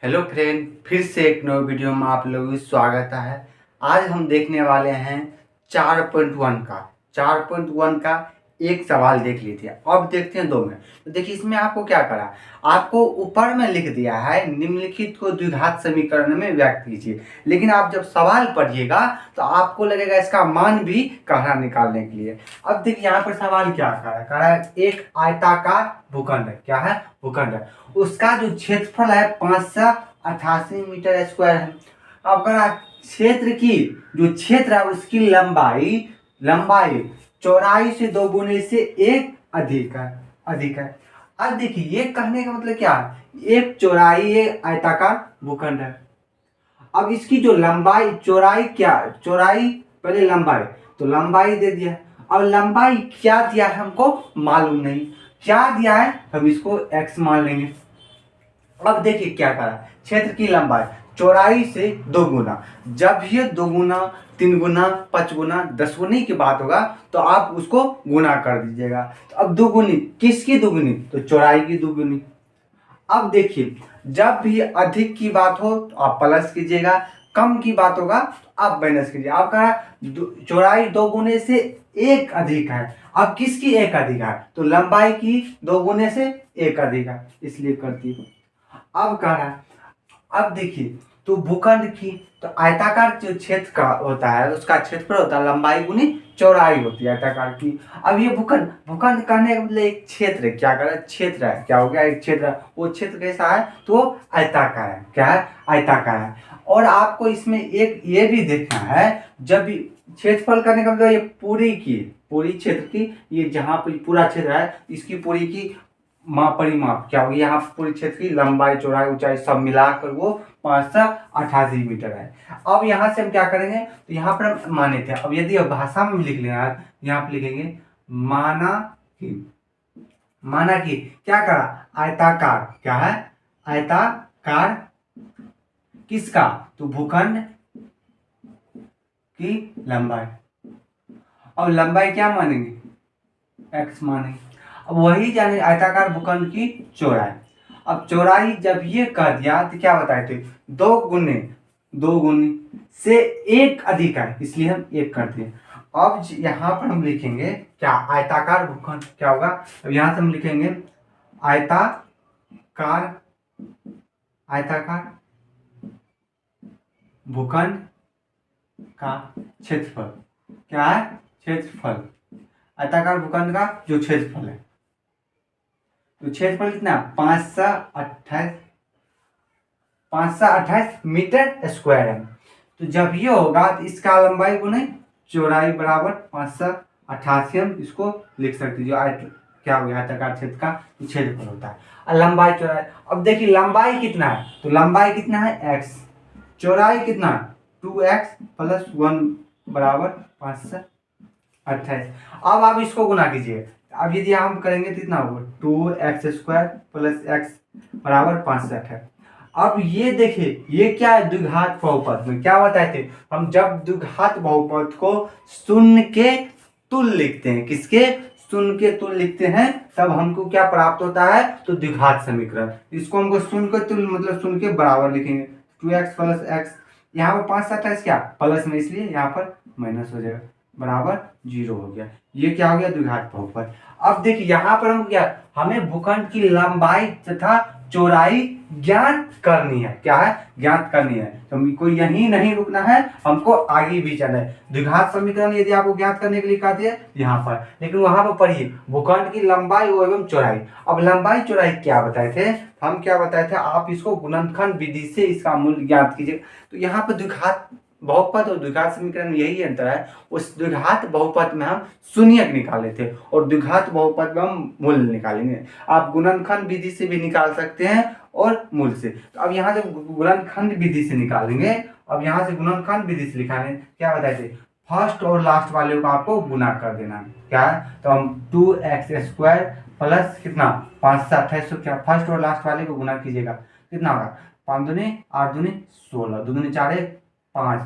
Hello friend, फिर से एक नए वीडियो में आप लोगों का स्वागत है। आज हम देखने वाले हैं 4.1 का 4.1 का एक सवाल देख लीजिए। अब देखते हैं 2 में। तो देखिए, इसमें आपको क्या करा, आपको ऊपर में लिख दिया है निम्नलिखित को द्विघात समीकरण में व्यक्त कीजिए। लेकिन आप जब सवाल पढ़िएगा तो आपको लगेगा इसका मान भी कहाँ निकालने के लिए। अब देखिए, यहाँ पर सवाल क्या कह रहा है, एक आयताकार भूखंड है। क्या है? भूखंड है। उसका जो क्षेत्रफल है 588 मीटर स्क्वायर है। अब अगर क्षेत्र की जो क्षेत्र है उसकी लंबाई लंबाई चौड़ाई से 2 गुने से 1 अधिक है। अब देखिए, ये कहने का मतलब क्या है, एक चौड़ाई ये आयताकार भूखंड है। अब इसकी जो लंबाई चौड़ाई पहले लंबाई, तो लंबाई दे दिया। अब लंबाई क्या दिया है हमको मालूम नहीं, क्या दिया है हम इसको x मान लेंगे। अब देखिए क्या करा, क्षेत्र की लंबाई चौड़ाई से 2 गुना। जब ये 2 गुना 3 गुना 5 गुना 10 गुनी की बात होगा तो आप उसको गुना कर दीजिएगा। तो अब 2 गुनी किसकी 2 गुनी, तो चौड़ाई की 2 गुनी। अब देखिए, जब भी अधिक की बात हो तो आप प्लस कीजिएगा, कम की बात होगा तो आप माइनस कीजिए। आप कहा चौड़ाई 2 गुने से 1 अधिक है। अब किसकी 1 अधिक है, तो लंबाई की 2 गुने से 1 अधिक है, इसलिए करती है। अब कह रहा है, अब देखिए, तो भूखंड की तो आयताकार जो क्षेत्र का होता है उसका क्षेत्रफल होता है लंबाई गुनी चौड़ाई होती है आयताकार की। अब ये भूखंड भूखंड कहने का मतलब एक क्षेत्र है। क्या कर रहा है, क्षेत्र है। क्या हो गया, एक क्षेत्र है। वो क्षेत्र कैसा है, तो आयताकार है। क्या है, आयताकार है। और आपको इसमें एक ये भी देखना है, जब भी क्षेत्रफल करने का मतलब ये पूरी क्षेत्र की, ये जहाँ पर पूरा क्षेत्र है इसकी पूरी की परिमाप क्या होगी, यहाँ पूरे क्षेत्र की लंबाई चौड़ाई ऊंचाई सब मिलाकर वो 588 मीटर है। अब यहाँ से हम क्या करेंगे, तो यहाँ पर हम माने थे। अब यदि भाषा में लिख लेंगे, यहाँ पर लिखेंगे माना कि क्या करा, आयताकार। क्या है, आयताकार किसका, तो भूखंड की लंबाई। अब लंबाई क्या मानेंगे, x मानेंगे। अब वही जाने आयताकार भूखंड की चौड़ाई। अब चौड़ाई जब ये कह दिया तो क्या बताए थे, 2 गुने से 1 अधिक है, इसलिए हम 1 करते हैं। अब यहाँ पर हम लिखेंगे क्या, आयताकार भूखंड। क्या होगा, अब यहाँ से हम लिखेंगे आयताकार भूखंड का क्षेत्रफल। क्या है, क्षेत्रफल। आयताकार भूखंड का जो क्षेत्रफल है, तो क्षेत्रफल कितना, 528 मीटर स्क्वायर है। तो जब ये होगा तो इसका लंबाई गुने चौड़ाई बराबर 588 हम इसको लिख सकते हैं। जो क्या हो गया, आयताकार क्षेत्र का क्षेत्रफल होता है। और लंबाई चौड़ाई, अब देखिए लंबाई कितना है, तो लंबाई कितना है x, चौड़ाई कितना 2x + 1 बराबर 528। अब आप इसको गुना कीजिए। अब यदि हम करेंगे तो कितना होगा, 2x² + x बराबर 528। अब ये देखिए, ये क्या है, द्विघात बहुपद में क्या बताए थे हम, जब द्विघात बहुपद को शून्य के तुल्य लिखते हैं, किसके, शून्य के तुल्य लिखते हैं, तब हमको क्या प्राप्त होता है, तो द्विघात समीकरण। इसको हमको शून्य के तुल्य मतलब शून्य के बराबर लिखेंगे। 2x + x, यहाँ पर 528 क्या प्लस में, इसलिए यहाँ पर माइनस हो जाएगा, बराबर 0 हो गया। ये क्या हो गया, द्विघात बहुपद। अब देखिए यहाँ पर हम क्या, हमें भूखंड की लंबाई तथा चौड़ाई ज्ञात करनी है। क्या है, ज्ञात करनी है। तो हमको यहीं नहीं रुकना है, हमको आगे भी चलना है। द्विघात समीकरण यदि आपको ज्ञात करने के लिए कहते हैं यहाँ पर, लेकिन वहां पर पढ़िए भूखंड की लंबाई एवं चौड़ाई। अब लंबाई चौड़ाई क्या बताए थे हम, क्या बताए थे, आप इसको गुणनखंड विधि से इसका मूल्य ज्ञात कीजिए। तो यहाँ पर द्विघात बहुपद और द्विघात समीकरण में यही अंतर है। उस द्विघात बहुपद में हम शून्यक निकाले थे और द्विघात बहुपद में हम मूल्य निकालेंगे। आप गुणनखंड विधि से भी निकाल सकते हैं और मूल से। तो अब यहाँ से गुणनखंड विधि से निकालेंगे। अब यहाँ से गुणनखंड विधि से लिखाने क्या बताए थे, फर्स्ट और लास्ट वाले को आपको गुना कर देना है। क्या है, तो हम 2x² प्लस कितना 528, क्या फर्स्ट और लास्ट वाले को गुना कीजिएगा, कितना होगा, 5 दूनी 8 दूनी 16, 2 दूनी 4 5,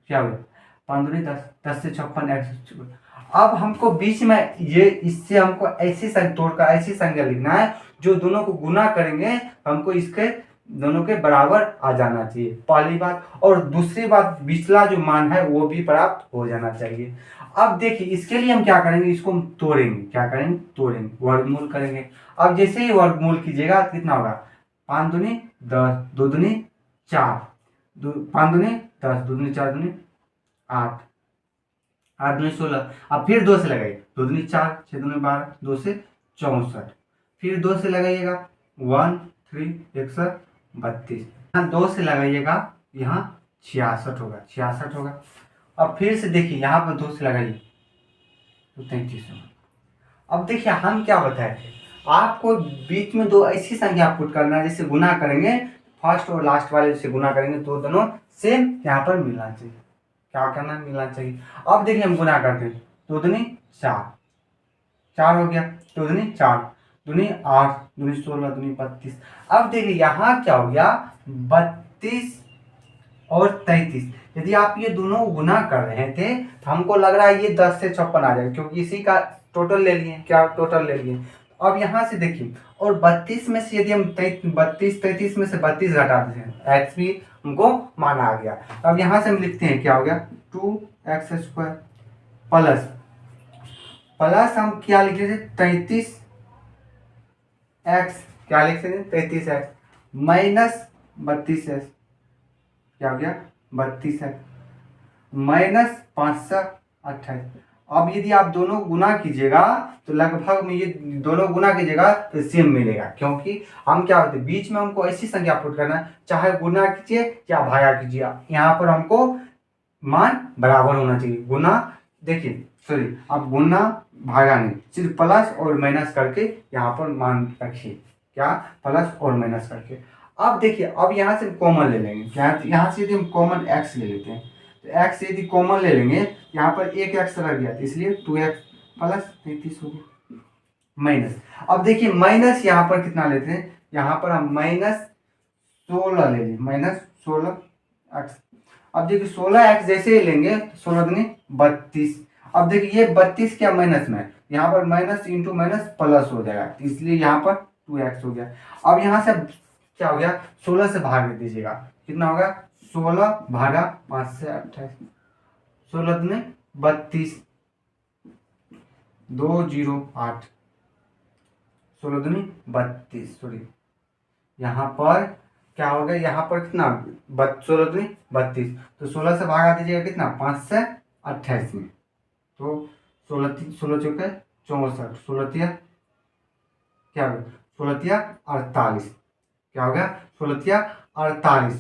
क्या हो गया 5 दूनी 10, 10 से 56 x। अब हमको बीच में ये, इससे हमको ऐसी संख्या तोड़कर ऐसी संख्या लिखना है जो दोनों को गुना करेंगे, हमको इसके दोनों के बराबर आ जाना चाहिए, पहली बात। और दूसरी बात, पिछला जो मान है वो भी प्राप्त हो जाना चाहिए। अब देखिए इसके लिए हम क्या करेंगे, इसको हम तोड़ेंगे, क्या करेंगे, तोड़ेंगे, वर्गमूल करेंगे। अब जैसे ही वर्गमूल कीजिएगा कितना होगा, 5 दूनी 10, 2 दूनी 4, 5 दूनी 10, 2 दूनी 4, दूनी 8, 8 दूनी 16। अब फिर 2 से लगाइए, 2 दूनी 4, 6 दूनी 12, 2 से 64। फिर 2 से लगाइएगा 1 3 132। यहाँ 2 से लगाइएगा, यहाँ 66 होगा, 66 होगा। अब फिर से देखिए यहाँ पर 2 से लगाइए तो 33 होगा। अब देखिए हम क्या बताए थे, आपको बीच में दो ऐसी संख्या पुट करना है, जैसे गुना करेंगे फर्स्ट और लास्ट वाले से गुना करेंगे तो दोनों सेम यहाँ पर मिलना चाहिए। क्या करना है, मिलना चाहिए। अब देखिए हम गुना करते हैं, 2 दूनी 4, 4 हो गया, 2 दूनी 4, दूनी 8, दूनी 16, दूनी 32। अब देखिए यहाँ क्या हो गया, 32 और 33। यदि आप ये दोनों गुना कर रहे थे तो हमको लग रहा है ये 10 से 56 आ जाएगा, क्योंकि इसी का टोटल ले लिए, क्या टोटल ले लिए। अब यहाँ से देखिए, और 32 में से यदि हम 33 में से 32 घटा देते हैं, एक्स भी हमको माना आ गया। अब यहाँ से हम लिखते हैं क्या हो गया, 2x² प्लस प्लस हम क्या लिख रहे थे, 33x, क्या लिख रहे थे, 33x माइनस 32x, क्या हो गया, 32 है, माइनस 528। अब यदि आप दोनों गुना कीजिएगा तो लगभग में ये दोनों गुना कीजिएगा तो सेम मिलेगा, क्योंकि हम क्या होते हैं, बीच में हमको ऐसी संख्या पुट करना है, चाहे गुना कीजिए या भागा कीजिए, यहाँ पर हमको मान बराबर होना चाहिए। गुना देखिए, सॉरी, आप गुना भागा नहीं, सिर्फ प्लस और माइनस करके यहाँ पर मान रखिए, क्या, प्लस और माइनस करके। अब देखिए, अब यहाँ से कॉमन ले लेंगे, क्या, यहाँ से यदि हम कॉमन x ले लेते हैं तो x यदि कॉमन ले लेंगे, यहाँ पर एक x रह गया, इसलिए 2x प्लस 33 हो गया माइनस। अब देखिए माइनस यहाँ पर कितना लेते हैं, यहाँ पर हम माइनस 16 ले लें, माइनस 16x। अब देखिए 16x जैसे ही लेंगे, 16 दूनी 32। अब देखिए ये 32 क्या माइनस में, यहाँ पर माइनस इंटू माइनस प्लस हो जाएगा, इसलिए यहाँ पर 2x हो गया। अब यहाँ से क्या हो गया, 16 से भाग दीजिएगा, कितना होगा, 16 भागा 5 से 28, 16 दूनी 32, 208, 16 दूनी 32, सॉरी यहाँ पर क्या हो गया, यहाँ पर कितना, 16 दूनी 32, तो 16 से भागा दीजिएगा कितना, 5 से 28 में, तो 16 चौके 64, 16 तिया क्या हो गया, 16 तिया 48, क्या हो गया, 16 तिया 48,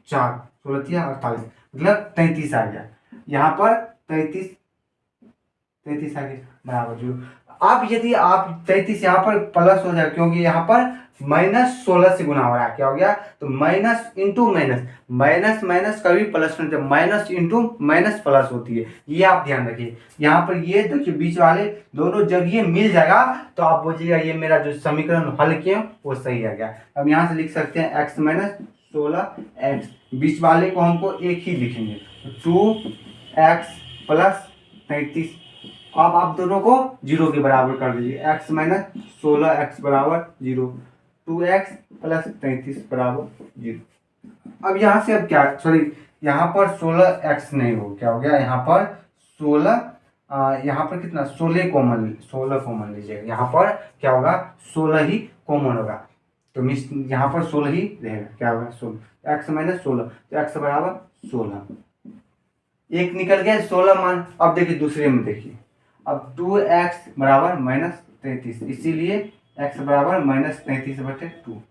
4, 16 तिया 48, मतलब 33 आ गया। यहाँ पर 33 आ गया बराबर 0। अब यदि आप 33 यहाँ पर प्लस हो जाए, क्योंकि यहाँ पर माइनस 16 से गुना हो रहा है, क्या हो गया, तो minus into minus, minus minus कभी प्लस नहीं होता, माइनस इंटू माइनस प्लस होती है, ये आप ध्यान रखिए। यहाँ पर ये देखिए बीच वाले दोनों जब ये मिल जाएगा तो आप बोलिएगा ये मेरा जो समीकरण हल किए वो सही आ गया। अब यहाँ से लिख सकते हैं x माइनस 16x, बीच वाले को हमको एक ही लिखेंगे, 2x प्लस 33। अब आप दोनों को 0 के बराबर कर दीजिए, x माइनस 16x बराबर 0, 2x प्लस 33 बराबर 0। अब यहाँ से अब क्या, सॉरी यहाँ पर 16x नहीं हो, क्या हो गया, यहाँ पर 16, यहाँ पर कितना, 16 कॉमन लीजिएगा, यहाँ पर क्या होगा, 16 ही कॉमन होगा, तो मिस यहाँ पर 16 ही रहेगा, क्या होगा, 16, x माइनस 16, तो x बराबर 16, एक निकल गया 16 मान। अब देखिए दूसरे में देखिए, अब 2x बराबर माइनस 33, इसीलिए x बराबर माइनस 33/2।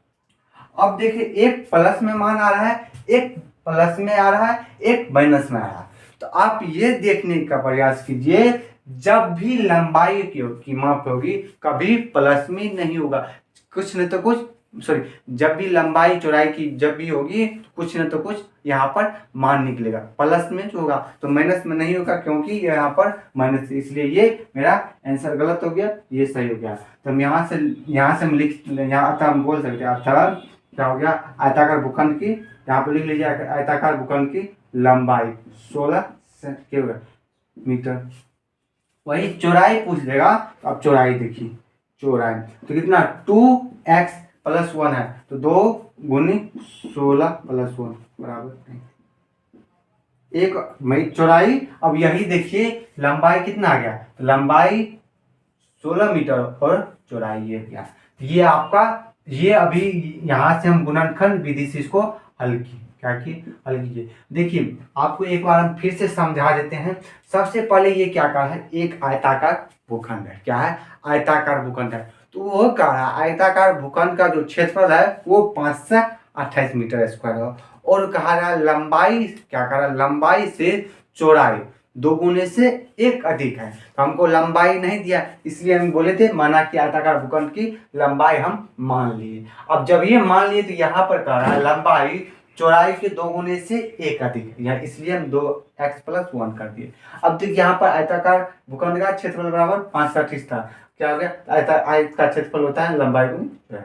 अब देखिए एक प्लस में मान आ रहा है, एक प्लस में आ रहा है, एक माइनस में आ रहा है, तो आप ये देखने का प्रयास कीजिए जब भी लंबाई की माप होगी कभी प्लस में नहीं होगा, कुछ नहीं तो कुछ, सॉरी, जब भी लंबाई चौड़ाई की जब भी होगी कुछ न तो कुछ यहाँ पर मान निकलेगा, प्लस में जो होगा तो माइनस में नहीं होगा, क्योंकि यहाँ पर माइनस, इसलिए ये मेरा आंसर गलत हो गया, ये सही हो गया। तो हम यहाँ से हम लिख, यहाँ हम बोल सकते हैं अर्थात क्या हो गया, आयताकार भूखंड की, यहाँ पर लिख लीजिए आयताकार भूखंड की लंबाई 16 मीटर। वही चौड़ाई पूछ देगा, तो अब चौड़ाई देखिए, चौड़ाई तो कितना, 2x प्लस 1 है तो 2 गुनी 16 + 1 बराबर 1 मई चौड़ाई। अब यही देखिए लंबाई कितना आ गया, तो लंबाई 16 मीटर और चौड़ाई ये गया। ये आपका ये अभी यहाँ से हम गुणनखंड विधि से इसको हल किए, क्या किए, हल कीजिए। देखिए आपको एक बार हम फिर से समझा देते हैं। सबसे पहले ये क्या कहा है, एक आयताकार भूखंड है। क्या है, आयताकार भूखंड है। तो वो कह रहा है आयताकार भूखंड का जो क्षेत्रफल है वो 528 मीटर स्क्वायर है। और कहा रहा है लंबाई, क्या कह रहा है, लंबाई से चौड़ाई 2 गुने से 1 अधिक है। तो हमको लंबाई नहीं दिया, इसलिए हम बोले थे माना कि आयताकार भूखंड की लंबाई हम मान लिए। अब जब ये मान लिए तो यहाँ पर कह रहा है लंबाई चौड़ाई के 2 गुने से 1 अधिक है, इसलिए हम 2x + 1 कर दिए। अब देखिए यहाँ पर आयताकार भूखंड का क्षेत्रफल बराबर 528 था। क्या हो गया, आयत का क्षेत्रफल होता है लंबाई गुनी चौड़ाई,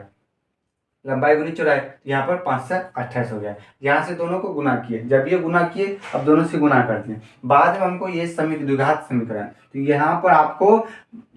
लंबाई गुनी चौड़ाई। यहाँ पर 528 हो गया। यहाँ से दोनों को गुना किए, जब ये गुना किए अब दोनों से गुना कर दिए। बाद में हमको ये द्विघात समीकरण, तो यहाँ पर आपको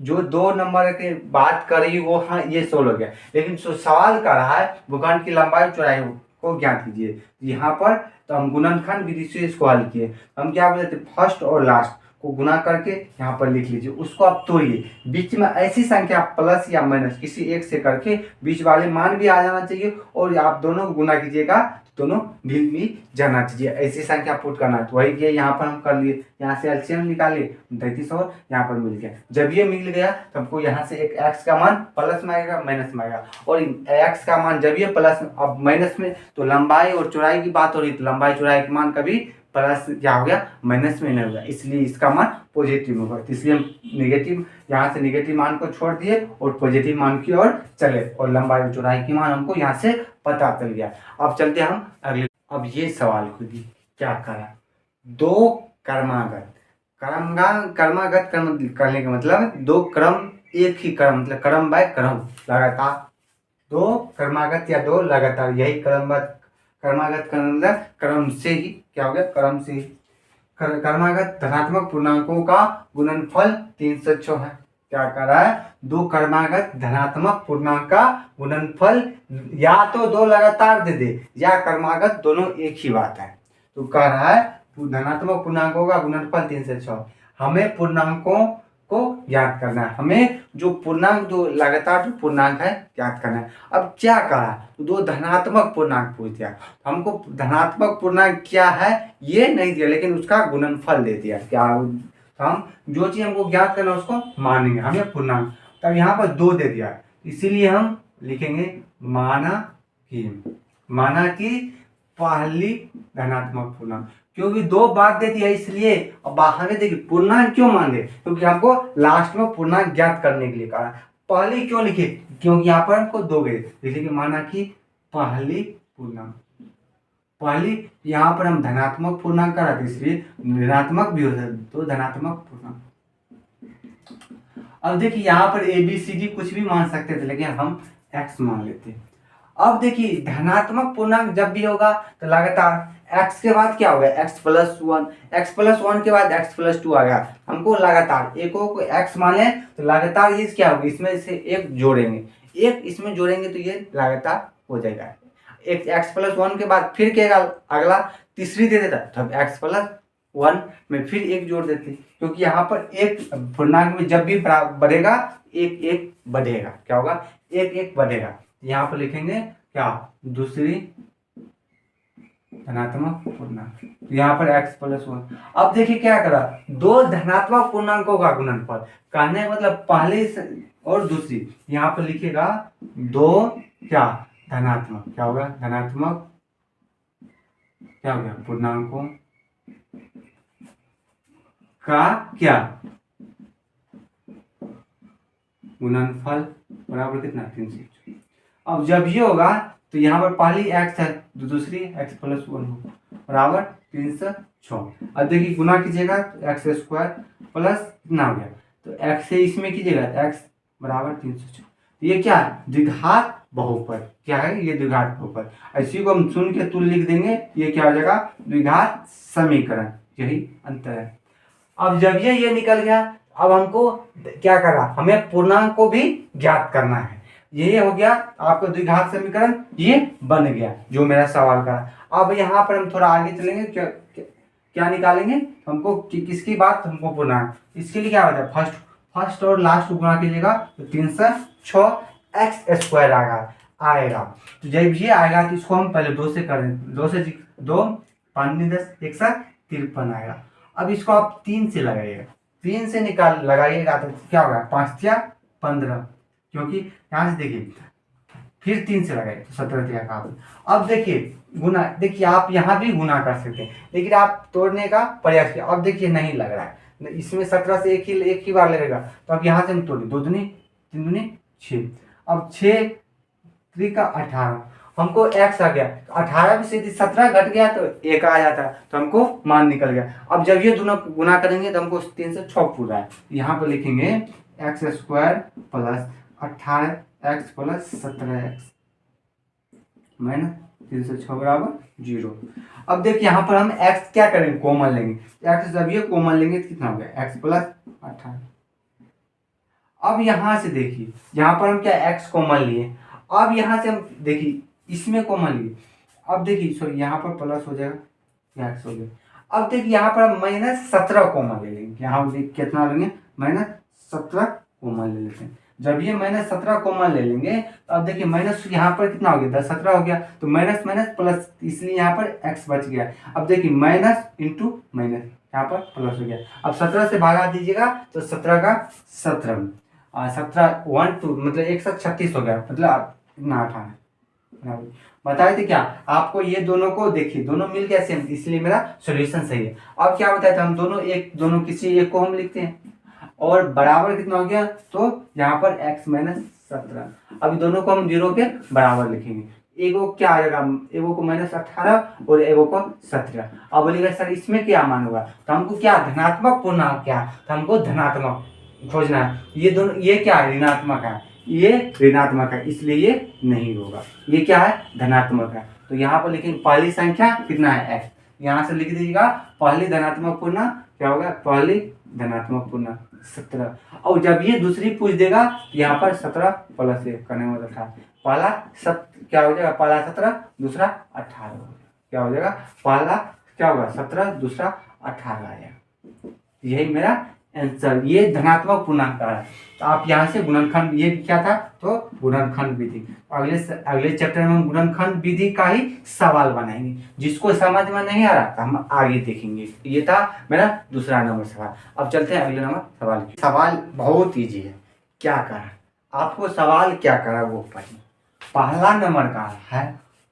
जो 2 नंबर के बात करी वो हाँ ये सोल्व हो गया। लेकिन सवाल कर रहा है भूखंड की लंबाई चौड़ाई को ज्ञात कीजिए। यहाँ पर तो हम गुणनखंड विधि से इसको हल किए। हम क्या बोले थे, फर्स्ट और लास्ट को गुना करके यहाँ पर लिख लीजिए। उसको आप तोड़िए, बीच में ऐसी संख्या प्लस या माइनस किसी एक से करके बीच वाले मान भी आ जाना चाहिए, और आप दोनों को गुना कीजिएगा तो दोनों मिल भी जाना चाहिए। ऐसी संख्या पुट करना है, तो वही किया यहाँ पर हम कर लिए। यहाँ से एलसीएम निकालिए 33 और यहाँ पर मिल गया। जब ये मिल गया तो हमको यहाँ से एक एक्स का मान प्लस में आएगा माइनस में आएगा, और एक्स का मान जब ये प्लस अब माइनस में, तो लंबाई और चौड़ाई की बात हो रही, तो लंबाई चौड़ाई के मान कभी प्लस क्या हो गया, माइनस में नहीं होगा, इसलिए इसका मान पॉजिटिव होगा। तो इसलिए हम नेगेटिव, यहाँ से नेगेटिव मान को छोड़ दिए और पॉजिटिव मान की ओर चले, और लंबाई और चौड़ाई की मान हमको यहाँ से पता चल गया। अब चलते हम अगले। अब ये सवाल खुद ही क्या करा, 2 क्रमागत क्रमागत करने का मतलब 2 क्रम एक ही क्रम, मतलब क्रम बाय क्रम लगातार, 2 क्रमागत या 2 लगातार, यही क्रमागत का मतलब क्रम से ही क्या हो गया, क्रम से ही। क्रमागत धनात्मक पूर्णांकों का गुणनफल 306 है। क्या कर रहा है, 2 क्रमागत धनात्मक पूर्णांक का गुणनफल या तो 2 लगातार दे दे या क्रमागत, दोनों एक ही बात है। तो कह रहा है धनात्मक पूर्णांकों का गुणनफल 306। हमें पूर्णांकों को ज्ञात करना है, हमें जो पूर्णांक, जो लगातार जो पूर्णांक है ज्ञात करना है। अब क्या कहा, तो 2 धनात्मक पूर्णांक पूछ दिया, हमको धनात्मक पूर्णांक क्या है ये नहीं दिया, लेकिन उसका गुणनफल दे दिया। क्या, तो हम जो चीज हमको ज्ञात करना है उसको मानेंगे, हमें पूर्णांक। तब यहाँ पर 2 दे दिया, इसीलिए हम लिखेंगे माना कि पहली धनात्मक पूर्णांक, क्योंकि 2 बात देती है इसलिए। अब बाहर देखिए पूर्णांक क्यों मांगे, क्योंकि हमको लास्ट में पूर्णांक ज्ञात करने के लिए कहा। पहली क्यों लिखे, क्योंकि यहाँ पर हमको 2 गए, इसलिए माना कि पहली पूर्णांक, पहली यहाँ पर हम धनात्मक पूर्णांक करा था इसलिए ऋणात्मक भी हो सकता है, तो धनात्मक पूर्णांक। अब देखिए यहाँ पर ABCD कुछ भी मान सकते थे, लेकिन हम x मान लेते। अब देखिए धनात्मक पूर्णांक जब भी होगा तो लगातार x के बाद क्या हो गया, x + 1, x + 1 के बाद x + 2 आ गया। हमको लगातार एक को x माने तो लगातार ये क्या होगा, इसमें से एक जोड़ेंगे, एक इसमें जोड़ेंगे तो ये लगातार हो जाएगा। एक x + 1 के बाद फिर क्या अगला तीसरी दे देता, तब x + 1 में फिर एक जोड़ देते, क्योंकि यहाँ पर एक पूर्णांक में जब भी बढ़ेगा एक एक बढ़ेगा, क्या होगा, एक एक बढ़ेगा। यहाँ पर लिखेंगे क्या, दूसरी धनात्मक पूर्णांक, यहाँ पर x + 1। अब देखिए क्या करा, 2 धनात्मक पूर्णांकों का गुणनफल, कहने मतलब पहले और दूसरी, यहाँ पर लिखेगा 2 क्या धनात्मक, क्या होगा, धनात्मक क्या हो गया, पूर्णांकों का क्या गुणनफल बराबर कितना, 306। अब जब ये होगा तो यहाँ पर पहली x है तो दूसरी x + 1 होगा बराबर 306। अब देखिए गुना कीजिएगा तो x² प्लस कितना हो गया, तो x से इसमें कीजिएगा x बराबर 306। ये क्या है, द्विघात बहुपद, क्या है ये, द्विघात बहुपद। इसी को हम शून्य के तुल्य लिख देंगे, ये क्या हो जाएगा, द्विघात समीकरण, यही अंतर है। अब जब ये निकल गया, अब हमको क्या करना, हमें पूर्णांक को भी ज्ञात करना है। ये हो गया आपका द्विघात समीकरण, ये बन गया जो मेरा सवाल का है। अब यहाँ पर हम थोड़ा आगे चलेंगे, क्या निकालेंगे हमको, किसकी बात हमको बोलना है। इसके लिए क्या होता है, फर्स्ट और लास्ट गुणा कीजिएगा तो 306 एक्स स्क्वायर आएगा। तो जब ये आएगा तो इसको हम पहले 2 से करें, 2 5 10 153 आएगा। अब इसको आप 3 से लगाइएगा, 3 से लगाइएगा तो क्या होगा, 5 या 15, क्योंकि यहाँ से देखिए फिर 3 से लगाइए तो 17 का। अब देखिए गुना, देखिए आप यहाँ भी गुना कर सकते हैं, लेकिन आप तोड़ने का प्रयास किया, अब देखिए नहीं लग रहा है, इसमें 17 से एक ही बार लगेगा। तो अब यहाँ से हम तोड़े, 2 दूनी 3 दूनी 6, अब 6 3 का 18, हमको x आ गया, 18 में से 17 घट गया तो 1 आ जाता है, तो हमको मान निकल गया। अब जब ये दोनों गुना करेंगे तो हमको 3 से 6 पूरा है, यहाँ पर लिखेंगे x square plus 18x plus 17x minus 3 से 6 बराबर 0। अब देखिए यहाँ पर हम x क्या करेंगे, कॉमन लेंगे, x जब ये कॉमन लेंगे तो कितना हो गया, x प्लस 18। अब यहाँ से देखिए, यहाँ पर हम क्या x कॉमन लिए, अब यहाँ से हम देखिए इसमें कॉमन लिए, अब देखिए सॉरी यहाँ पर प्लस हो जाएगा, x हो गया। अब देखिए यहाँ पर हम -17 कॉमन ले लेंगे, यहाँ कितना लेंगे, -17 कॉमन ले लेते हैं। जब ये -17 कॉमन ले लेंगे तो अब देखिए माइनस यहाँ पर कितना हो गया, 17 हो गया, तो माइनस माइनस प्लस, इसलिए यहाँ पर x बच गया। अब देखिए माइनस इंटू माइनस, यहाँ पर प्लस हो गया। अब 17 से भागा दीजिएगा तो 17 का 17 17 1 2 मतलब 136 हो गया, मतलब इतना 18 बताए थे क्या आपको। ये दोनों को देखिए दोनों मिल गया सेम, इसलिए मेरा सॉल्यूशन सही है। अब क्या बताया था, हम दोनों किसी एक को हम लिखते हैं और बराबर कितना हो गया, तो यहाँ पर x माइनस 17, अभी दोनों को हम 0 के बराबर लिखेंगे। एगो क्या आएगा, एगो को -18 और एगो को 17। अब बोलिएगा सर इसमें क्या मान होगा, तो हमको क्या धनात्मक पूर्णांक क्या, तो हमको धनात्मक खोजना है। ये दोनों, ये क्या है, ऋणात्मक है, ये ऋणात्मक है, इसलिए ये नहीं होगा। ये क्या है, धनात्मक है, तो यहाँ पर लिखेंगे पहली संख्या कितना है x, यहाँ से लिख दीजिएगा पहली धनात्मक पूर्णांक क्या होगा, पहली धनात्मक पूर्णांक 17। और जब ये दूसरी पूछ देगा यहाँ पर 17 प्लस 1 करने में 18, पहला क्या हो जाएगा, पहला 17 दूसरा 18, क्या हो जाएगा, पहला क्या होगा 17 दूसरा 18 आएगा। यही मेरा आंसर, ये धनात्मक पूर्णांक का है। तो आप यहाँ से गुणनखंड, ये क्या था, तो गुणनखंड विधि, अगले चैप्टर में हम गुणनखंड विधि का ही सवाल बनाएंगे। जिसको समझ में नहीं आ रहा तो हम आगे देखेंगे। ये था मेरा दूसरा नंबर सवाल। अब चलते हैं अगले नंबर सवाल की। सवाल बहुत ईजी है, क्या करा आपको, सवाल क्या करा वो पढ़िए। पहला नंबर का है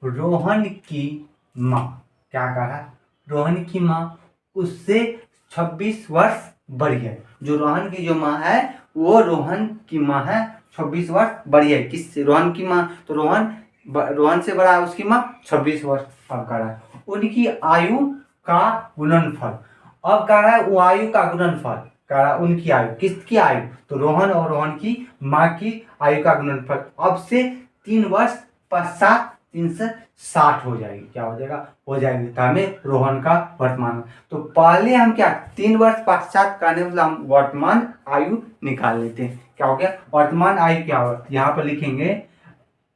रोहन की माँ, क्या करा, रोहन की माँ उससे 26 वर्ष बड़ी है। जो रोहन की जो माँ है वो रोहन की माँ है 26 वर्ष बड़ी है। किससे, रोहन की माँ, तो रोहन से बड़ा है उसकी माँ 26 वर्ष। अब कह रहा है उनकी आयु का गुणनफल, अब कह रहा है वो आयु का गुणनफल, कह रहा है उनकी आयु, किसकी आयु, तो रोहन और रोहन की माँ की आयु का गुणनफल। अब से 3 वर्ष पश्चात 360 हो जाएगी, क्या हो जाएगा, हो जाएगी। तो हमें रोहन का वर्तमान, तो पहले हम क्या 3 वर्ष पश्चात करने मतलब हम वर्तमान आयु निकाल लेते हैं। क्या हो गया, वर्तमान आयु क्या होगा, यहाँ पर लिखेंगे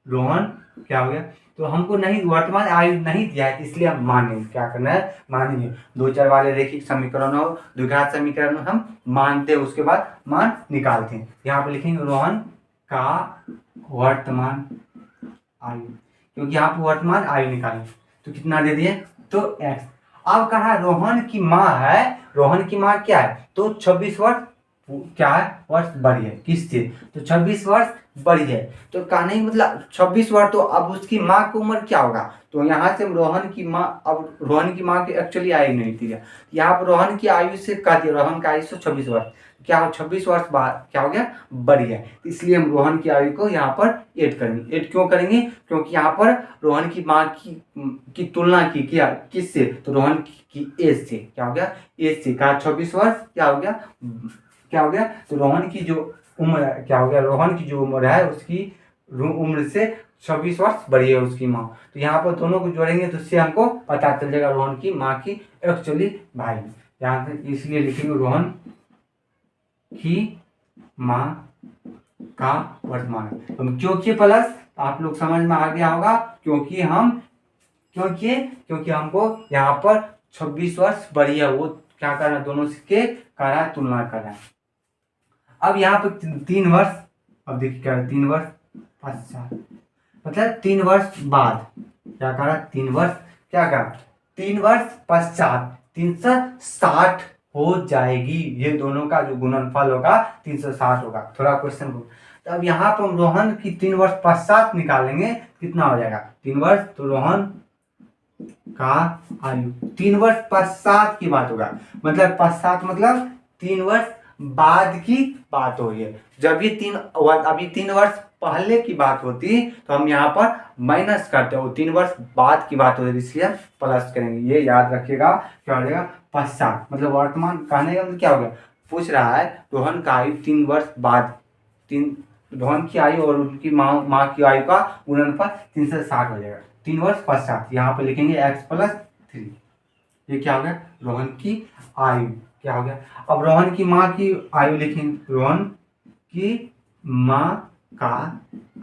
रोहन क्या हो गया, तो हमको नहीं वर्तमान आयु नहीं दिया है, इसलिए हम मानेंगे, क्या करना है, मानेंगे। 2 चर वाले रैखिक समीकरण और द्विघात समीकरण हम मानते हैं, उसके बाद मान निकालते हैं। यहाँ पर लिखेंगे रोहन का वर्तमान आयु, क्योंकि यहाँ पर वर्तमान आयु निकालें तो कितना दे दिए, तो x। अब कहा रोहन की माँ है, रोहन की माँ क्या है, तो 26 वर्ष क्या है, वर्ष बड़ी है, किससे, तो 26 वर्ष बड़ी है। तो कहने मतलब 26 वर्ष, तो अब उसकी माँ की उम्र क्या होगा, तो यहाँ से हम रोहन की माँ, अब रोहन की माँ की एक्चुअली आयु नहीं थी, यहाँ पर रोहन की आयु से कह दिया, रोहन की आयु से 26 वर्ष, क्या हो 26 वर्ष बाद क्या हो गया, बड़ी है, इसलिए हम रोहन की आयु को यहाँ पर ऐड करेंगे। ऐड क्यों करेंगे, क्योंकि यहाँ पर रोहन की माँ की तुलना की क्या, किससे, तो रोहन की एज से, क्या हो गया, एज से, कहा 26 वर्ष क्या हो गया, क्या हो गया, तो रोहन की जो उम्र क्या हो गया, रोहन की जो उम्र है उसकी उम्र से 26 वर्ष बड़ी है उसकी माँ। तो यहाँ पर दोनों को जोड़ेंगे तो उससे हमको पता चल जाएगा रोहन की माँ की एक्चुअली भाई, यहाँ से इसलिए लिखेंगे रोहन की माँ का वर्तमान। तो क्योंकि प्लस, तो आप लोग समझ में आ गया होगा, क्योंकि हमको यहाँ पर 26 वर्ष बड़ी है, वो क्या कर रहा है, दोनों के कर रहा है, तुलना कर रहा है। अब यहाँ पर 3 वर्ष, अब देखिए क्या है, 3 वर्ष पश्चात, मतलब 3 वर्ष बाद क्या कर रहा है, 3 वर्ष क्या कर, 3 वर्ष पश्चात 360 हो जाएगी। ये दोनों का जो गुणनफल होगा 360 होगा। थोड़ा क्वेश्चन को, तो अब यहाँ पर हम रोहन की 3 वर्ष पश्चात निकालेंगे, कितना हो जाएगा 3 वर्ष, तो रोहन का आयु 3 वर्ष पश्चात की बात होगा, मतलब पश्चात मतलब 3 वर्ष बाद की बात हो रही है। जब ये अभी 3 वर्ष पहले की बात होती तो हम यहाँ पर माइनस करते हो, 3 वर्ष बाद की बात हो रही, इसलिए प्लस करेंगे। ये याद रखिएगा, क्या हो जाएगा, पश्चात मतलब वर्तमान। कहने का मतलब क्या हो गया, पूछ रहा है रोहन का आयु 3 वर्ष बाद, रोहन की आयु और उनकी माँ की आयु का गुणनफल 360 हो जाएगा 3 वर्ष पश्चात। यहाँ पे लिखेंगे x+3। ये क्या हो गया, रोहन की आयु क्या हो गया। अब रोहन की माँ की आयु लिखेंगे, रोहन की माँ का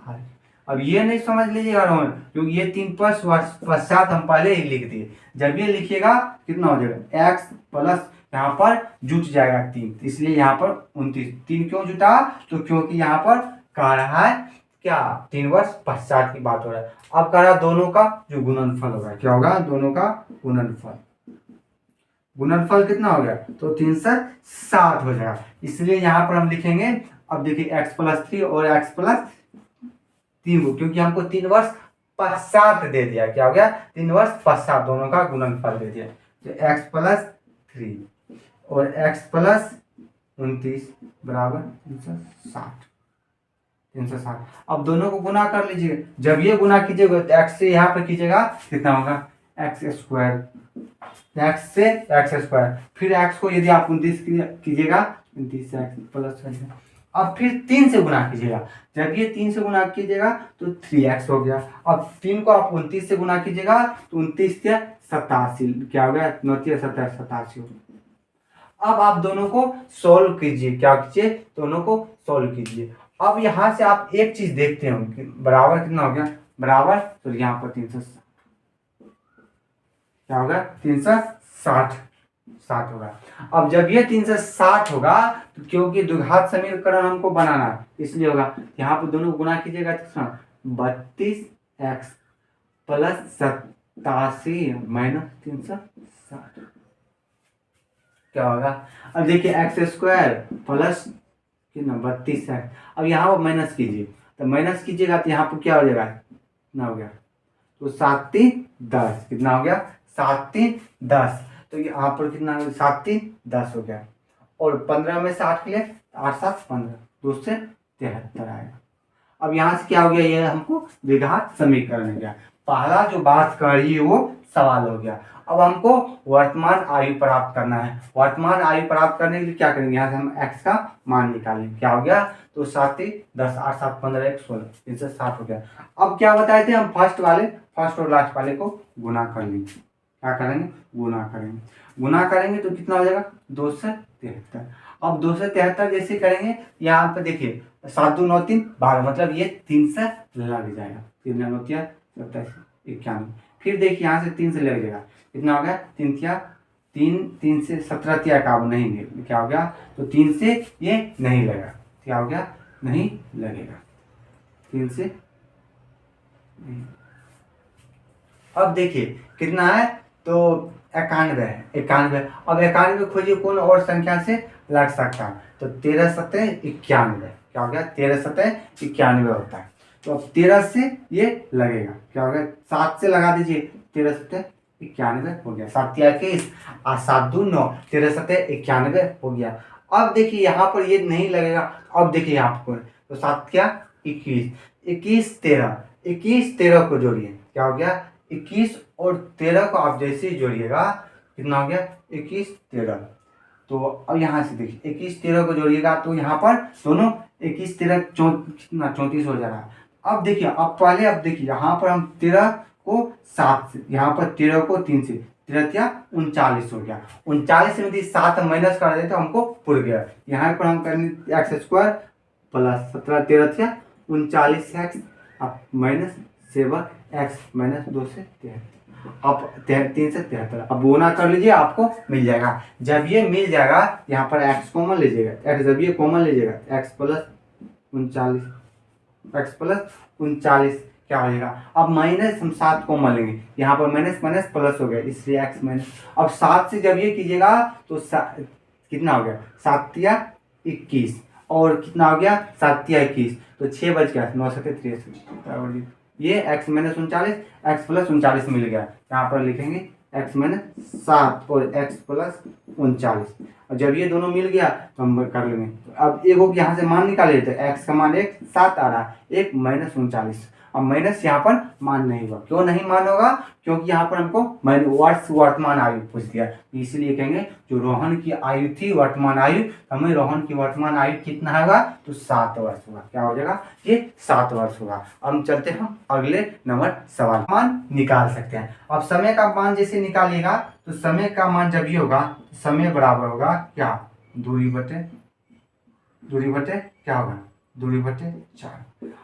आयु। अब ये नहीं समझ लीजिएगा रोहन, क्योंकि ये 3 वर्ष पश्चात हम पहले ही लिख दिए। जब ये लिखिएगा कितना हो जाएगा, x+ यहाँ पर जुट जाएगा 3, इसलिए यहाँ पर 29। 3 क्यों जुटा, तो क्योंकि यहाँ पर कह रहा है क्या, 3 वर्ष पश्चात की बात हो रहा है। अब कह रहा है दोनों का जो गुणनफल होगा, क्या होगा, दोनों का गुणनफल। गुणनफल कितना हो गया, तो 360 हो जाएगा, इसलिए यहाँ पर हम लिखेंगे। अब देखिए x+3 और x+3 को, क्योंकि हमको 3 वर्ष पश्चात दे दिया, क्या हो गया, 3 वर्ष पश्चात दोनों का गुणनफल दे दिया। तो x+3 और x+29 बराबर 360। अब दोनों को गुना कर लीजिए। जब ये गुना कीजिएगा तो x से यहाँ पर कीजिएगा, कितना होगा, x², x से x², फिर x को यदि आप 29 कीजिएगा, 29x+, अब फिर 3 से गुना कीजिएगा। जब ये 3 से गुना कीजिएगा तो 3x हो गया। अब 3 को आप 29 से गुना कीजिएगा तो 29 के 87, क्या हो गया, 87 हो गया। अब आप दोनों को सोल्व कीजिए, क्या कीजिए, दोनों को सोल्व कीजिए। अब यहाँ से आप एक चीज देखते हो कि बराबर कितना हो गया, बराबर, तो यहाँ पर 360 क्या होगा, 360 होगा। अब जब ये 360 होगा तो क्योंकि द्विघात समीकरण हमको बनाना है, इसलिए होगा, यहाँ पर दोनों गुना कीजिएगा तो 32x + 87 - 360 क्या होगा। अब देखिए x² प्लस कितना, 32x। अब यहाँ पर माइनस कीजिए, तो माइनस कीजिएगा तो यहाँ पर क्या हो जाएगा, कितना हो गया, तो 7 3 10, कितना हो गया, 7 3 10। तो यहाँ पर कितना, 7 3 10 हो गया। और 15 में से 8 के लिए 8 7 15, 2 से 73 आएगा। अब यहाँ से क्या हो गया, ये हमको द्विघात समीकरण हो गया। पहला जो बात कर रही है वो सवाल हो गया। अब हमको वर्तमान आयु प्राप्त करना है। वर्तमान आयु प्राप्त करने के लिए क्या करेंगे, यहाँ से हम x का मान निकालेंगे, क्या हो गया, तो 7 3 10 8 7 15 1 16, 360 हो गया। अब क्या बताए थे हम, फर्स्ट और लास्ट वाले को गुना कर लेंगे। क्या करेंगे, गुना करेंगे। गुना करेंगे तो कितना हो जाएगा, 2 से 73। अब 2 से 73 जैसे करेंगे, यहाँ पे देखिए 7 2 9 3 12, मतलब ये 3 से लग जाएगा, 3 9 9 27 91। फिर देखिए यहाँ से 3 से लग जाएगा, कितना हो गया, 3 से 17 का नहीं, क्या हो गया, तो 3 से ये नहीं लगेगा, क्या हो गया, नहीं लगेगा, 3 से नहीं। अब देखिए कितना है, तो 91 है, 91। अब 91 खोजिए कौन और संख्या से लग सकता है, तो 13 7 91, क्या हो गया, 13 7 91 होता है। तो अब 13 से ये लगेगा, क्या हो गया, 7 से लगा दीजिए, 13 7 91 हो गया, 7 21 और 7 2 9, 13 7 91 हो गया। अब देखिए यहाँ पर ये नहीं लगेगा। अब देखिए यहाँ पर तो 7 क्या 21, 21 13 को जोड़िए, क्या हो गया, 21 और 13 को आप जैसे ही जोड़िएगा, कितना हो गया, 21 13। तो अब यहाँ से देखिए 21 13 को जोड़िएगा तो यहाँ पर दोनों 21 13 कितना 34 हो जा रहा है। अब देखिए, अब पहले अब देखिए यहाँ पर हम 13 को 7 से, यहाँ पर 13 को 3 से, 13 या 39 हो गया। 39 में यदि 7 माइनस कर देते तो हमको पुर गया। यहाँ पर हम करेंगे x² प्लस 17 13 39x अब माइनस 7x माइनस 2 से 73 अब 3 से 73 अब गुना कर लीजिए आपको मिल जाएगा। जब ये मिल जाएगा यहाँ पर x कॉमन लीजिएगा, x जब ये कॉमन लीजिएगा x प्लस 39 क्या हो जाएगा। अब माइनस हम 7 कॉमन लेंगे, यहाँ पर माइनस माइनस प्लस हो गया इसलिए x माइनस। अब 7 से जब ये कीजिएगा तो कितना हो गया 7 या 21 और कितना हो गया 7 या 21 तो 6 बच गया 9 7 83 ये x माइनस 39 x प्लस 39 मिल गया। यहाँ पर लिखेंगे x माइनस 7 और x प्लस 39 और जब ये दोनों मिल गया तो हम कर लेंगे। अब एक यहाँ से मान निकाले तो x का मान 7 आ रहा है, एक माइनस 39। अब माइनस यहाँ पर मान नहीं होगा, क्यों नहीं मान होगा क्योंकि यहाँ पर हमको वर्तमान आयु पूछ दिया, इसलिए कहेंगे जो रोहन की आयु थी वर्तमान आयु, हमें रोहन की वर्तमान आयु कितना होगा तो 7 वर्ष होगा। क्या हो जाएगा ये 7 वर्ष होगा। अब हम चलते हैं अगले नंबर सवाल। मान निकाल सकते हैं। अब समय का मान जैसे निकालिएगा तो समय का मान जब ये होगा समय बराबर होगा क्या दूरी बटे क्या होगा दूरी बटे 4।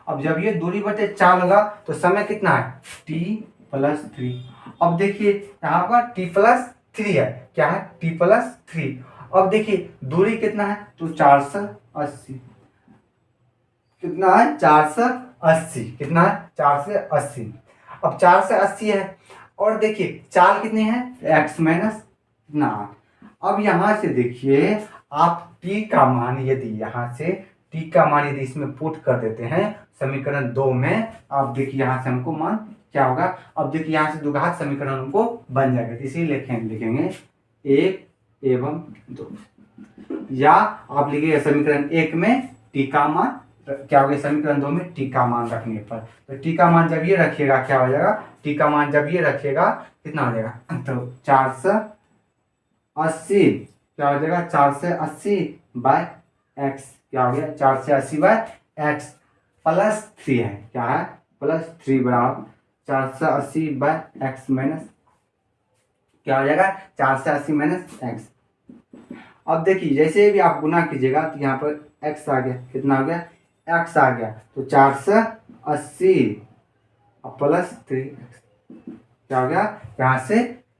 अब जब ये दूरी बटे 4 होगा तो समय कितना है t प्लस 3। अब देखिए यहाँ पर t प्लस 3 है, क्या है t प्लस 3। अब देखिए दूरी कितना है तो 480, कितना है 480, कितना है 480। अब 480 है और देखिए 4 कितनी है x माइनस कितना। अब यहाँ से देखिए आप t का मान यदि यहाँ से t का मान यदि इसमें पुट कर देते हैं समीकरण 2 में, आप देखिए यहाँ से हमको मान क्या होगा। अब देखिए यहाँ से द्विघात समीकरण हमको बन जाएगा, इसीलिए लिखेंगे 1 एवं 2 या आप लिखिएगा समीकरण 1 में t का मान क्या हो गया, समीकरण 2 में t का मान रखने पर तो t का मान जब ये रखिएगा क्या हो जाएगा, t का मान जब ये रखिएगा कितना हो जाएगा तो 480 क्या हो जाएगा 480 बाय x क्या हो गया 480 बाय x प्लस 3 है, क्या है प्लस 3 बराबर 480 बाय x माइनस क्या हो जाएगा 480 माइनस x। अब देखिए जैसे भी आप गुना कीजिएगा तो यहाँ पर x आ गया, कितना हो गया x आ गया तो 480 प्लस 3x क्या हो गया, यहाँ से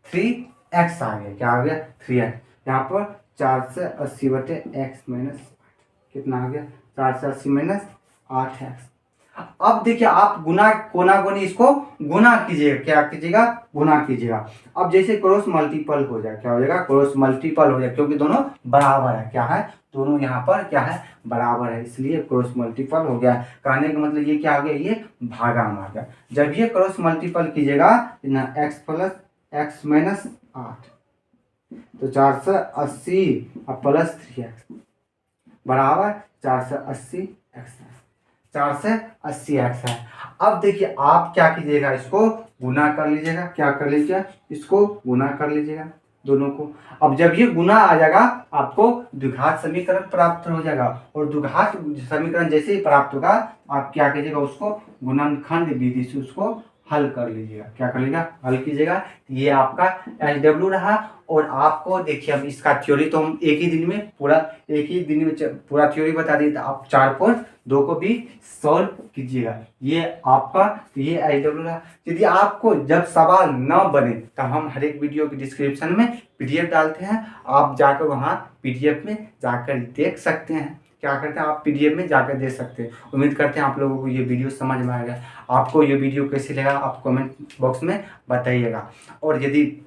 3x आ गया, क्या हो गया 3x। यहाँ पर 480 बटे x माइनस कितना हो गया 480 माइनस 8x। अब देखिए आप गुना कोना गुनी इसको गुना कीजिएगा, क्या कीजिएगा गुना कीजिएगा। अब जैसे क्रॉस मल्टीपल हो जाए क्या हो जाएगा क्रॉस मल्टीपल हो जाए, क्योंकि दोनों बराबर है, क्या है दोनों यहाँ पर क्या है बराबर है, इसलिए क्रॉस मल्टीपल हो गया। कहने का मतलब ये क्या हो गया ये भागा मार गया। जब ये क्रॉस मल्टीपल कीजिएगा x प्लस x माइनस 8 तो 480 प्लस 3x बराबर 480x है। अब देखिए आप क्या कीजिएगा इसको गुना कर लीजिएगा, क्या कर लीजिएगा इसको गुना कर लीजिएगा दोनों को। अब जब ये गुना आ जाएगा आपको द्विघात समीकरण प्राप्त हो जाएगा और द्विघात समीकरण जैसे ही प्राप्त होगा आप क्या कीजिएगा उसको गुणनखंड विधि से उसको हल कर लीजिएगा, क्या कर लीजिएगा हल कीजिएगा। ये आपका SW रहा। और आपको देखिए अब इसका थ्योरी तो हम एक ही दिन में पूरा थ्योरी बता दिए, तो आप 4.2 को भी सॉल्व कीजिएगा। ये आपका ये SW रहा। यदि आपको जब सवाल न बने तो हम हर एक वीडियो की डिस्क्रिप्शन में PDF डालते हैं, आप जाकर वहाँ PDF में जाकर देख सकते हैं, क्या करते हैं आप PDF में जाकर दे सकते हैं। उम्मीद करते हैं आप लोगों को ये वीडियो समझ में आएगा। आपको ये वीडियो कैसे लगा आप कमेंट बॉक्स में बताइएगा। और यदि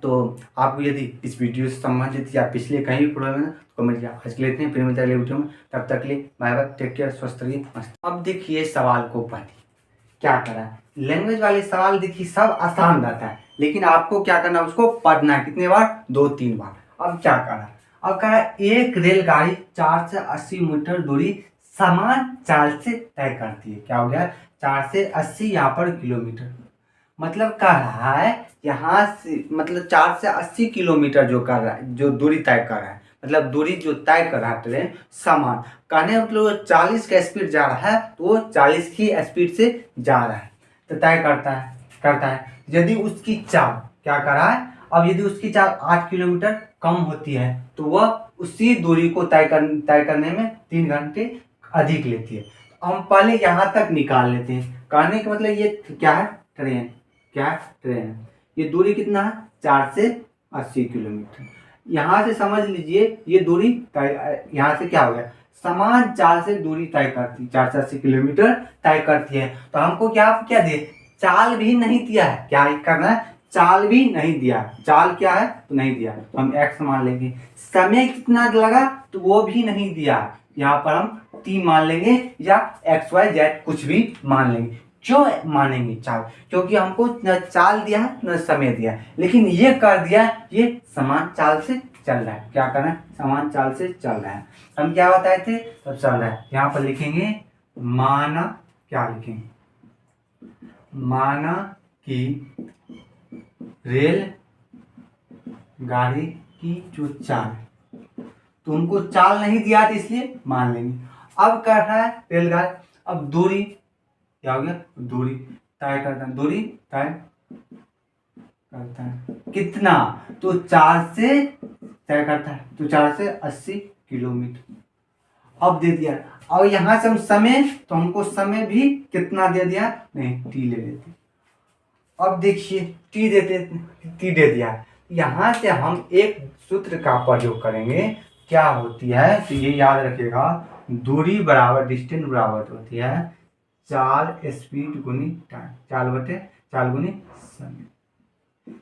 आपको यदि इस वीडियो से संबंधित या पिछले कहीं भी प्रॉब्लम है तो कमेंट किया। आज के लिए इतने, फिर मिलते हैं अगले वीडियो में, तब तक के लिए बाय बाय, टेक केयर, स्वस्थ रहिए, मस्त। अब देखिए सवाल को पढ़िए क्या करा है। लैंग्वेज वाले सवाल देखिए सब आसान रहता है, लेकिन आपको क्या करना है उसको पढ़ना है कितने बार 2-3 बार। अब क्या करा, अब कहा एक रेलगाड़ी 4 से 80 मीटर दूरी समान चाल से तय करती है। क्या हो गया 4 से 80 यहाँ पर किलोमीटर, मतलब कह रहा है यहाँ से मतलब 4 से 80 किलोमीटर जो कर रहा है, जो दूरी तय कर रहा है, मतलब दूरी जो तय कर रहा है ट्रेन समान, कहने मतलब 40 का स्पीड जा रहा है तो वो 40 की स्पीड से जा रहा है तो तय करता है। यदि उसकी चाल क्या कर रहा है, अब यदि उसकी चाल 8 किलोमीटर कम होती है तो वह उसी दूरी को तय करने में 3 घंटे अधिक लेती है। तो हम पहले यहाँ तक निकाल लेते हैं। कहने का मतलब ये क्या है, ट्रेन, क्या है, ट्रेन। ये दूरी कितना है, 4 से 80 किलोमीटर। यहाँ से समझ लीजिए ये दूरी तय, यहाँ से क्या हो गया, समान चाल से दूरी तय करती, 4 से 80 किलोमीटर तय करती है। तो हमको क्या दिए, चाल भी नहीं दिया है, क्या करना है, चाल भी नहीं दिया। चाल क्या है, तो नहीं दिया, तो हम x मान लेंगे। समय कितना लगा, तो वो भी नहीं दिया, यहाँ पर हम t मान लेंगे या xyz कुछ भी मान लेंगे। क्यों मानेंगे चाल, क्योंकि हमको न चाल दिया है न समय दिया है, लेकिन ये कर दिया ये समान चाल से चल रहा है। क्या करना है, समान चाल से चल रहा है। हम क्या बताए थे, तो चल रहा है। यहाँ पर लिखेंगे माना, क्या लिखेंगे, माना कि रेल गाड़ी की जो चाल, तो उनको चाल नहीं दिया था इसलिए मान लेंगे। अब कर रहा है रेलगाड़ी, अब दूरी क्या हो गया, दूरी तय करता है, दूरी तय करता है कितना, तो 4 से तय करता है, तो 4 से 80 किलोमीटर। अब दे दिया, और यहाँ से हम समय, तो हमको समय भी कितना दे दिया, नहीं टी ले लेते। अब देखिए टी दे दिया। यहाँ से हम एक सूत्र का प्रयोग करेंगे, क्या होती है, तो ये याद रखिएगा, दूरी बराबर डिस्टेंस बराबर होती है चाल स्पीड गुनी टाइम, चाल गुनी समय।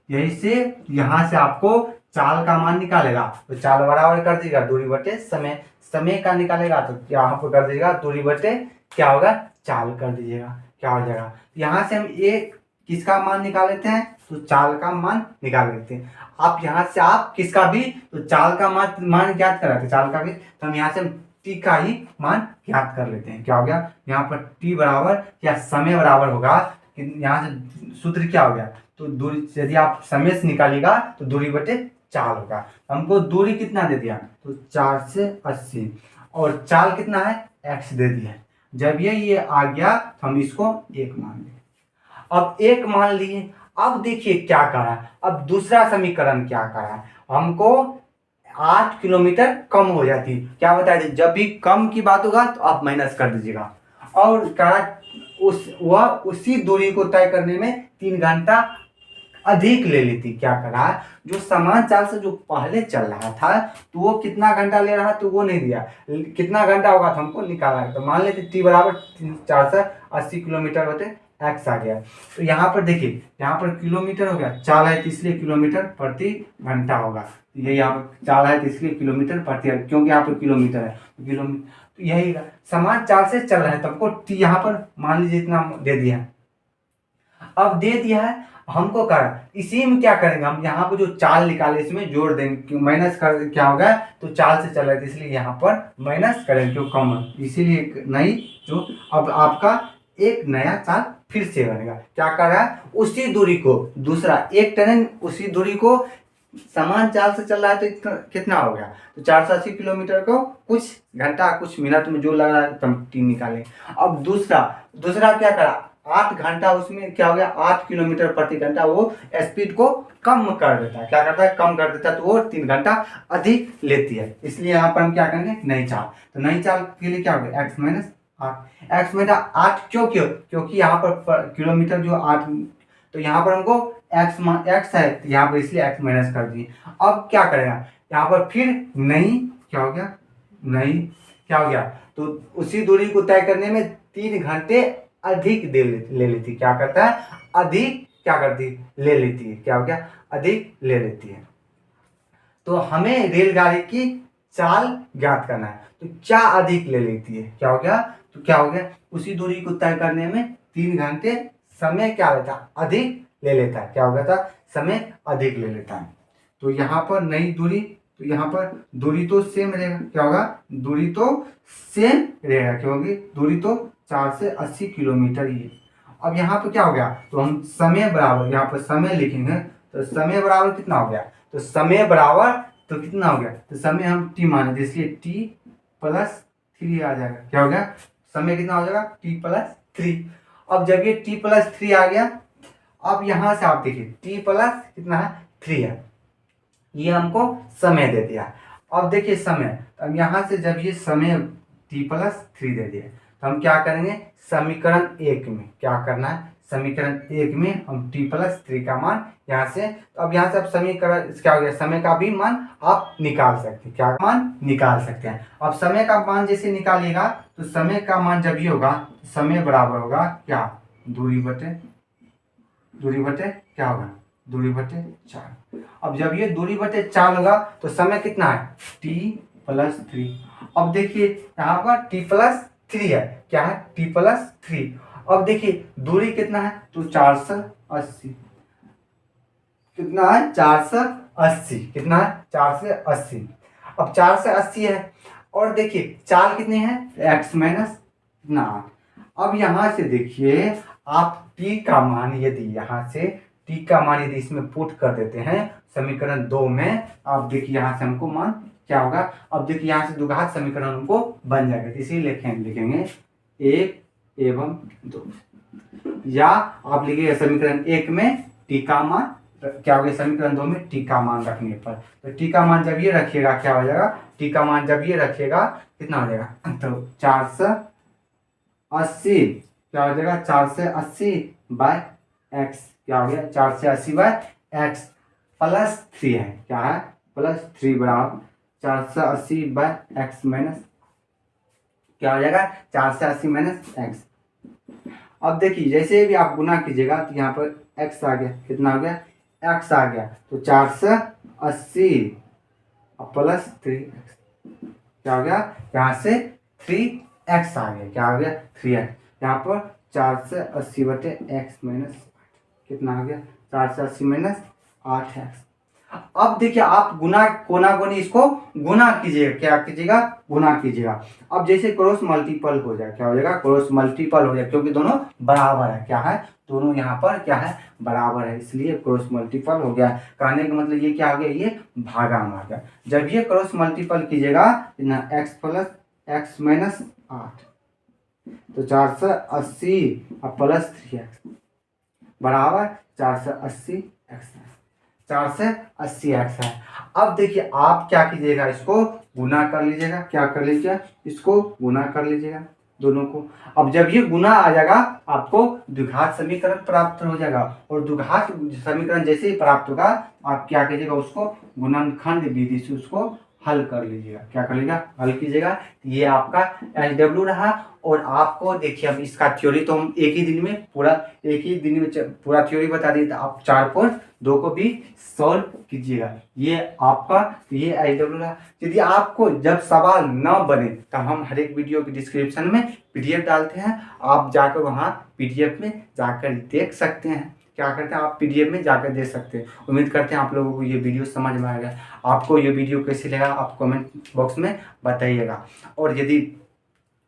यही से यहाँ से आपको चाल का मान निकालेगा, तो चाल बराबर कर दीजिएगा दूरी बटे समय, समय का निकालेगा तो यहाँ पर कर दीजिएगा दूरी बटे क्या होगा, चाल कर दीजिएगा, क्या हो जाएगा। यहाँ से हम एक किसका मान निकाल लेते हैं, तो चाल का मान निकाल लेते हैं। आप यहाँ से आप किसका भी, तो चाल का मान ज्ञात करा थे, चाल का भी, तो हम यहाँ से टी का ही मान ज्ञात कर लेते हैं। क्या हो गया, यहाँ पर टी बराबर या समय बराबर होगा, यहाँ से सूत्र क्या हो गया, तो दूरी, यदि आप समय से निकालिएगा तो दूरी बटे चाल होगा। हमको दूरी कितना दे दिया, तो 4 से 80, और चाल कितना है, x दे दिया। जब ये आ गया तो हम इसको 1 मान लें। अब 1 मान लिए, अब देखिए क्या करा, अब दूसरा समीकरण क्या करा, हमको 8 किलोमीटर कम हो जाती, क्या बताया, जब भी कम की बात होगा तो आप माइनस कर दीजिएगा। और करा वह उसी दूरी को तय करने में 3 घंटा अधिक ले लेती। क्या करा, जो समान चाल से जो पहले चल रहा था तो वो कितना घंटा ले रहा, तो वो नहीं दिया, कितना घंटा होगा तो हमको निकालना है। तो मान लेते टी बराबर 480 किलोमीटर होते एक्स आ गया। तो यहाँ पर देखिए, यहाँ पर किलोमीटर हो गया, चाल है तो इसलिए किलोमीटर प्रति घंटा होगा। ये यहाँ पर चाल है तो इसलिए किलोमीटर प्रति, क्योंकि यहाँ पर किलोमीटर है, किलोमीटर, तो यही समान चाल से चल रहा है। तो हमको टी यहाँ पर मान लीजिए इतना दे दिया। अब दे दिया है, हमको कर इसी में क्या करेंगे, हम यहाँ पर जो चाल निकाले इसमें जोड़ देंगे, माइनस कर क्या होगा, तो चाल से चल रहा है इसलिए यहाँ पर माइनस करेंगे, क्यों कम है, इसीलिए नई जो अब आपका एक नया चाल फिर से बनेगा। क्या कर रहा है, उसी दूरी को दूसरा एक ट्रेन उसी दूरी को समान चाल से चल रहा है, तो कितना हो गया, तो 480 किलोमीटर को कुछ घंटा कुछ मिनट में जो लग रहा है तो टी निकालें। अब दूसरा क्या करा, 8 घंटा, उसमें क्या हो गया, 8 किलोमीटर प्रति घंटा वो स्पीड को कम कर देता है। क्या करता है, कम कर देता है, तो वो 3 घंटा अधिक लेती है। इसलिए यहाँ पर हम क्या करेंगे, नई चाल, तो नई चाल के लिए क्या हो गया, x माइनस 8, एक्स में था 8, क्योंकि यहाँ पर किलोमीटर जो 8, तो यहाँ पर हमको x है, तो यहाँ पर इसलिए x माइनस कर दिए। अब क्या करेगा, यहाँ पर फिर नई क्या हो गया, नई क्या हो गया, तो उसी दूरी को तय करने में 3 घंटे अधिक ले लेती। क्या करता है, अधिक क्या करती, ले लेती है, क्या हो गया, अधिक ले लेती है। तो हमें रेलगाड़ी की चाल ज्ञात करना है, तो क्या अधिक ले लेती है, क्या हो गया, तो क्या हो गया, उसी दूरी को तय करने में 3 घंटे समय क्या लेता, अधिक ले लेता है। क्या हो गया था, समय अधिक ले लेता है। तो यहाँ पर नई दूरी, तो यहाँ पर दूरी तो सेम रहेगा, क्या होगा, दूरी तो सेम रहेगा, क्योंकि दूरी तो 4 से 80 किलोमीटर ही है। अब यहाँ पर क्या हो गया, तो हम समय बराबर, यहाँ पर समय लिखेंगे, तो समय बराबर कितना हो गया, तो समय बराबर तो कितना हो गया, तो समय हम टी माने थे इसलिए टी प्लस 3 आ जाएगा। क्या हो गया, समय कितना हो जाएगा, टी प्लस 3। अब जब ये टी प्लस 3 आ गया, अब यहाँ से आप देखिए टी प्लस कितना है, 3 है, ये हमको समय दे दिया। अब देखिए समय, अब यहाँ से जब ये समय t+3 दे दिया। तो हम क्या करेंगे, समीकरण 1 में क्या करना है, समीकरण 1 में हम t+3 का मान यहाँ से, तो अब यहाँ से आप समीकरण क्या हो गया, समय का भी मान आप निकाल सकते हैं, क्या मान निकाल सकते हैं। अब समय का मान जैसे निकालिएगा तो समय का मान जब ये होगा, समय बराबर होगा क्या, दूरी बटे क्या होगा, दूरी बटे 4। अब जब ये दूरी बटे 4 होगा तो समय कितना है, t+3। अब देखिए यहाँ पर t+3 है, क्या है, t+3। अब देखिए दूरी कितना है, तो 480, कितना है, 480, कितना है, 480। अब 480 है और देखिए चाल कितनी है, x माइनस ना। अब यहाँ से देखिए आप t का मान यदि यहाँ से t का मान यदि इसमें पुट कर देते हैं समीकरण 2 में, आप देखिए यहाँ से हमको मान क्या होगा। अब देखिए यहाँ से द्विघात समीकरण हमको बन जाएगा, तो इसीलिए लिखेंगे 1 एवं 2, या आप लिखिएगा समीकरण 1 में t का मान क्या हो गया, समीकरण 2 में t का मान रखने पर, तो t का मान जब ये रखिएगा क्या हो जाएगा, t का मान जब ये रखिएगा कितना हो जाएगा, तो 480 क्या हो जाएगा, 480 बाय x, क्या हो गया, 480 बाय x +3 है, क्या है, +3 बराबर 480 बाय x माइनस क्या हो जाएगा, 480 माइनस x। अब देखिए जैसे भी आप गुना कीजिएगा तो यहाँ पर x आ गया, कितना हो गया, x आ गया, तो 480 +3x क्या हो गया, यहाँ से 3x आ गया, क्या हो गया, 3x। यहाँ पर 480 बटे x माइनस कितना हो गया, 480 माइनस 8x। अब देखिए आप गुना कोना कोनी इसको गुना कीजिएगा, क्या कीजिएगा, गुना कीजिएगा। अब जैसे क्रॉस मल्टीपल हो जाए, क्या हो जाएगा, क्रॉस मल्टीपल हो जाए, क्योंकि दोनों बराबर है, क्या है, दोनों यहाँ पर क्या है, बराबर है, इसलिए क्रॉस मल्टीपल हो गया। कहने का मतलब ये क्या हो गया, ये भागा में आ गया। जब ये क्रॉस मल्टीपल कीजिएगा x + x माइनस 8, तो 480 +3x बराबर 480x, 480x है। अब देखिए आप क्या कीजिएगा, इसको गुना कर लीजिएगा, क्या कर लीजिएगा, इसको गुना कर लीजिएगा दोनों को। अब जब ये गुना आ जाएगा आपको द्विघात समीकरण प्राप्त हो जाएगा, और द्विघात समीकरण जैसे ही प्राप्त होगा आप क्या कीजिएगा, उसको गुणनखंड विधि से उसको हल कर लीजिएगा, क्या कर लीजिएगा, हल कीजिएगा। ये आपका SW रहा। और आपको देखिए अब इसका थ्योरी तो हम एक ही दिन में पूरा थ्योरी बता दिए, तो आप 4.2 को भी सॉल्व कीजिएगा। ये आपका ये SW रहा। यदि आपको जब सवाल न बने तब हम हर एक वीडियो के डिस्क्रिप्शन में PDF डालते हैं, आप जाकर वहाँ PDF में जाकर देख सकते हैं, क्या करते हैं, आप PDF में जाकर देख सकते हैं। उम्मीद करते हैं आप लोगों को ये वीडियो समझ में आएगा। आपको ये वीडियो कैसे लगा आप कमेंट बॉक्स में बताइएगा। और यदि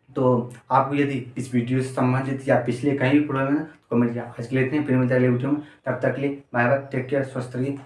आपको यदि इस वीडियो से संबंधित या पिछले कहीं भी प्रॉब्लम है तो कमेंट किया। आज के लिए इतने, फिर मिलते हैं अगले वीडियो में, तब तक के लिए बाय बाय, टेक केयर, स्वस्थ रहिए।